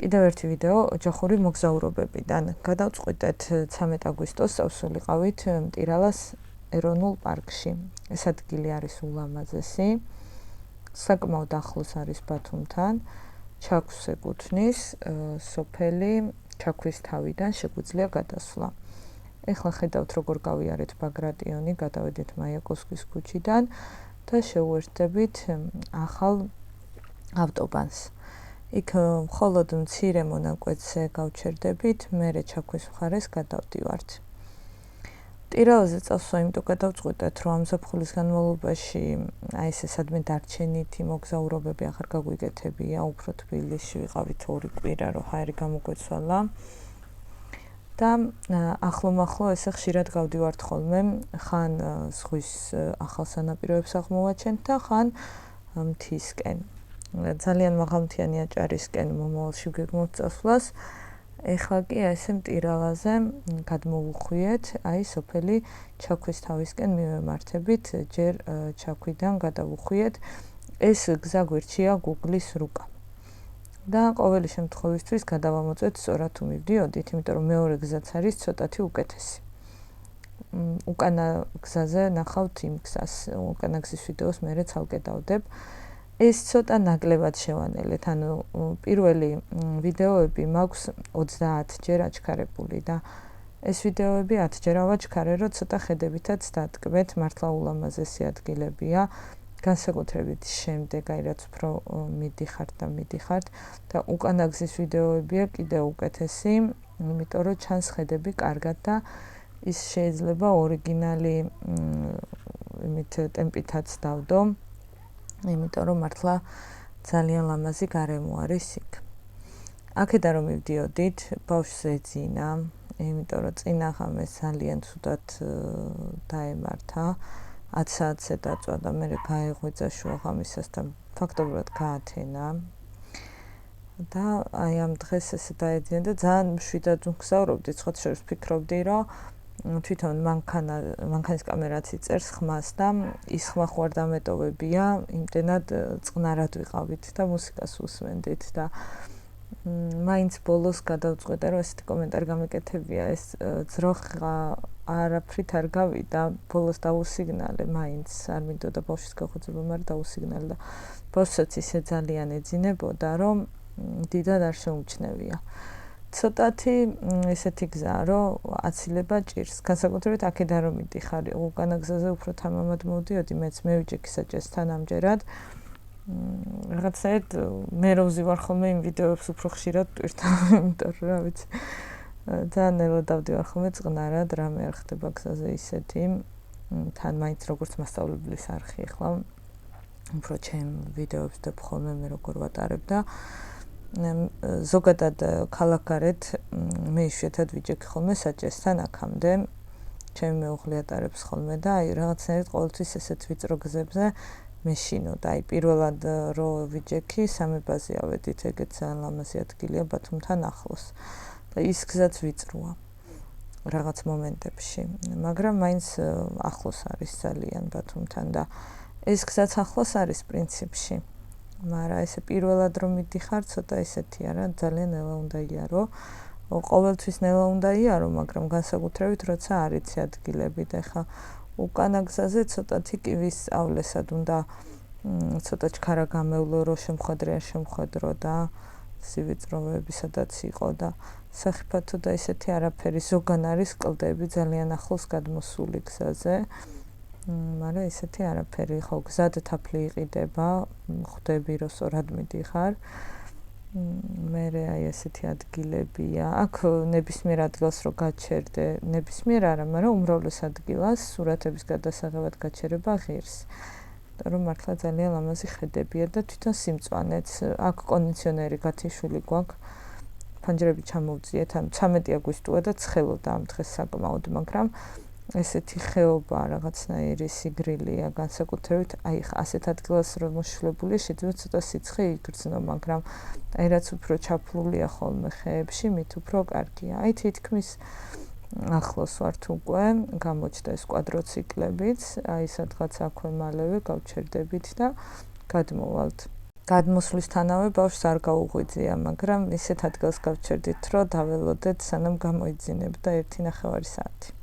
კიდევ ერთი ვიდეო ოჯახური მოგზაურობებიდან. გადავწყვიტეთ 13 აგვისტოს წავსულიყავით მტირალას ეროვნულ პარკში. ეს ადგილი არის ულამაზესი. საკმაოდ ახლოს არის ბათუმთან. ჩაქვს ეკუთვნის, სოფელი ჩაქვის თავიდან შეგვიძლია გადასვლა. ეხლა ხედავთ როგორ გავიარეთ ბაგრატიონი, გადავედით მაიაკოვსკის ქუჩიდან და შევუერთდებით ახალ ავტობანს. იქ მხოლოდ მცირე მონაკვეთზე გავჩერდებით, მერე ჩაქვის მხარეს გადავდივართ. მტირალაზე წავსვა იმიტომ გადავწყვიტეთ, რომ ამ ზაფხულის განმავლობაში ეს სადმე დარჩენითი მოგზაურობები აღარ გაგვიკეთებია, უფრო თბილისში ვიყავით 2 კვირა, რომ ჰაერი გამოგვეცვალა. და ახლომახლო ესე ხშირად გავდივართ ხოლმე, ხან ზღვის ახალ სანაპიროებს აღმოვაჩენთ და ხან მთისკენ. ძალიან მაღალმთიანი აჭარისკენ მომავალში ვგეგმავთ წასვლას. ეხლა კი ესე მტირალაზე გადმოვუხვიეთ, სოფელი ჩაქვის თავისკენ მივემართებით, ჯერ ჩაქვიდან გადავუხვიეთ. ეს გზა გვირჩია Google-ის რუკა. და ყოველი შემთხვევისთვის გადავამოწეთ სწორად თუ მივდიოდით, იმიტომ რომ მეორე გზაც არის ცოტათი უკეთესი. უკანა გზაზე ნახავთ იმ გზას, უკანა გზის ვიდეოს მერე ცალკე დავდებ. ეს ცოტა ნაკლებად შევანელეთ, ანუ პირველი ვიდეოები მაქვს 30 ჯერ აჩქარებული და ეს ვიდეოები 10 ჯერ ავაჩქარე, რომ ცოტა ხედებითაც დატკბეთ, მართლა ულამაზესი ადგილებია. განსაკუთრებით შემდეგ, რაც უფრო მიდიხართ და უკანა გზის ვიდეოებია კიდევ უკეთესი, იმიტომ რომ ჩანს ხედები კარგად და ის შეიძლება ორიგინალი იმით ტემპითაც დავდო, იმიტომ რომ მართლა ძალიან ლამაზი გარემო არის იქ. აქედან რომ მივდიოდით, ბავშვს ეძინა, იმიტომ რომ წინა ღამეს ძალიან ცუდად დაემართა. 10 საათზე დაწვა და მერე გაეღვიძა შუაღამისას და ფაქტობრივად გაათენა. და ამ დღეს ესე დაეძინა და ძალიან მშვიდად ვგზავრობდი, სხვა შორის ვფიქრობდი, რომ თვითონ მანქანის კამერაც იწერს ხმას და ის ხმა ხო არ დამეტოვებია, იმდენად წყნარად ვიყავით და მუსიკას უსმენდით და მაინც ბოლოს გადავწყვეტე, რომ ესეთი კომენტარი გამეკეთებია, ეს ძროხა არაფრით არ გავიდა, ბოლოს დავუსიგნალე, მაინც არ მინდოდა ბავშვის გახვეწება, მაგრამ დავუსიგნალე და ბავშვსაც ისე ძალიან ეძინებოდა, რომ დიდად არ შეუმჩნევია. ცოტათი ესეთი გზაა, რომ აცილება ჭირს. განსაკუთრებით აქედან რომ მიდიხარ, უკანა გზაზე უფრო თამამად მოვდიოდი, მეც მევიჯექი საჭესთან ამჯერად. რაღაცაირად მე რო ვზივარ ხოლმე იმ ვიდეოებს უფრო ხშირად ტვირთავ, იმიტომ რომ რა ვიცი. ძალიან ნელა დავდივარ ხოლმე წყნარად, რამე არ ხდება გზაზე ისეთი. თან მაინც როგორც მასწავლებლის არხი ახლა უფრო ჩემ ვიდეოებს და ხოლმე მე როგორ ვატარებ და ზოგადად ქალაქგარეთ მე იშვიათად ვიჯექი ხოლმე საჭესთან აქამდე. ჩემი მეუღლე ატარებს ხოლმე და რაღაცნაირად ყოველთვის ესეთ ვიწრო გზებზე მეშინოდა. პირველად რო ვიჯექი სამებაზე ავედით, ეგეც ძალიან ლამაზი ადგილია ბათუმთან ახლოს. და ის გზაც ვიწროა რაღაც მომენტებში, მაგრამ მაინც ახლოს არის ძალიან ბათუმთან და ეს გზაც ახლოს არის პრინციპში. მაგრამ ესე პირველად რომ მიდიხარ, ცოტა ისეთია რა, ძალიან ნელა უნდა იარო. ყოველთვის ნელა უნდა იარო, მაგრამ განსაკუთრებით როცა არ იცი ადგილები და ხა უკანა გზაზე ცოტათი კი ვისწავლესად უნდა ცოტა ჩქარა გამევლო, რომ შემხვედრე არ შემხვედრო და სივიწროვეები სადაც იყო და სახიფათო და ისეთი არაფერი, ზოგან არის კლდები ძალიან ახლოს გადმოსული გზაზე. მაგრამ ისეთი არაფერი, ხო გზად თაფლი იყიდება, ხვდები რომ სწორად მიდიხარ. მერე ესეთი ადგილებია. აქ ნებისმიერ ადგილას რო გაჩერდე, ნებისმიერ არა, მაგრამ უმრავლეს ადგილას სურათების გადასაღებად გაჩერება ღირს. რომ მართლა ძალიან ლამაზი ხედებია და თვითონ სიმწვანეც. აქ კონდიციონერი გათიშული გვაქვს. ფანჯრები ჩამოვწიეთ, ან 13 აგვისტოა და ცხელოდა ამ დღეს საკმაოდ, მაგრამ ესეთი ხეობა რაღაცნაირი სიგრილია, განსაკუთრებით ასეთ ადგილას რომ მოშლებული შეიძლება ცოტა სიცხე იგრძნო, მაგრამ რაც უფრო ჩაფლულია ხოლმე ხეებში, მით უფრო კარგია. თითქმის ახლოს ვართ უკვე, გამოჩნდა ეს კვადროციკლებიც, სადღაც აქვე მალევე გავჩერდებით და გადმოვალთ. გადმოსვლისთანავე ბავშვს არ გაუღვიძია, მაგრამ ისეთ ადგილს გავჩერდით, რომ დაველოდეთ, სანამ გამოიძინებდა 1.5 საათი.